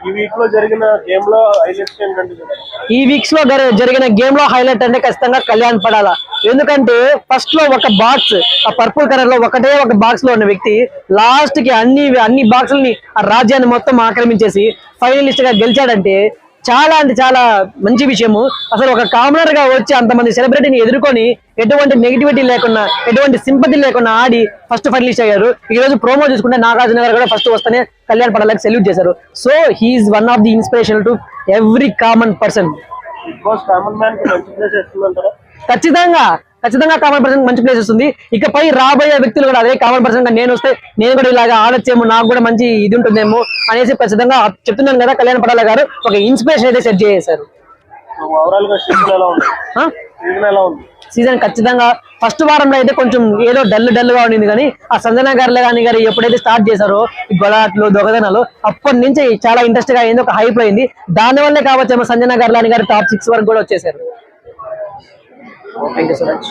ఈ వీక్ లో జరిగిన గేమ్ లో హైలైట్స్ ఏంటంటే ఈ వీక్స్ లో జరిగిన గేమ్ లో హైలైట్ అంటే ఖచ్చితంగా కళ్యాణ్ పడాలా. ఎందుకంటే ఫస్ట్ లో ఒక బాక్స్ ఆ పర్పుల్ కలర్ లో ఒకటే ఒక బాక్స్ లో ఉన్న వ్యక్తి లాస్ట్ కి అన్ని బాక్సులని ఆ రాజ్యాన్ని మొత్తం ఆక్రమించేసి ఫైనలిస్ట్ గా గెలిచాడంటే చాలా అంటే చాలా మంచి విషయము. అసలు ఒక కామనర్ గా వచ్చి అంతమంది సెలబ్రిటీని ఎదుర్కొని ఎటువంటి నెగిటివిటీ లేకుండా ఎటువంటి సింపతి లేకుండా ఆడి ఫస్ట్ ఫైనలిస్ట్ అయ్యారు. ఈ రోజు ప్రోమో చూసుకుంటే నాగార్జున గారు కూడా ఫస్ట్ వస్తేనే కళ్యాణ్ పడాలకు సెల్యూట్ చేశారు. So he's one of the inspiration to every common person. Common man కి మంచి ప్లేస్ ఇస్తుందంటారా? ఖచ్చితంగా కామన్ పర్సన్ మంచి ప్లేస్ వస్తుంది. ఇకపై రాబోయే వ్యక్తులు కూడా అదే కామన్ పర్సన్ గా నేను వస్తే నేను కూడా ఇలాగా ఆడొచ్చేమో, నాకు కూడా మంచి ఇది ఉంటుందేమో అనేసి ఖచ్చితంగా చెప్తున్నాను కదా. కళ్యాణ్ పడాల గారు ఒక ఇన్స్పిరేషన్ అయితే సెట్ చేశారు. సీజన్ ఖచ్చితంగా ఫస్ట్ వారంలో అయితే కొంచెం ఏదో డల్ గా ఉండింది, కానీ ఆ సంజన గారు ఎప్పుడైతే స్టార్ట్ చేశారో ఈ గొడవలు దొంగతనాలు అప్పటి నుంచి చాలా ఇంట్రెస్ట్ గా అయింది, ఒక హైప్ అయింది. దాని వల్లే కావచ్చేమో సంజన గారు టాప్ 6 వరకు కూడా వచ్చేసారు. Thank you so much.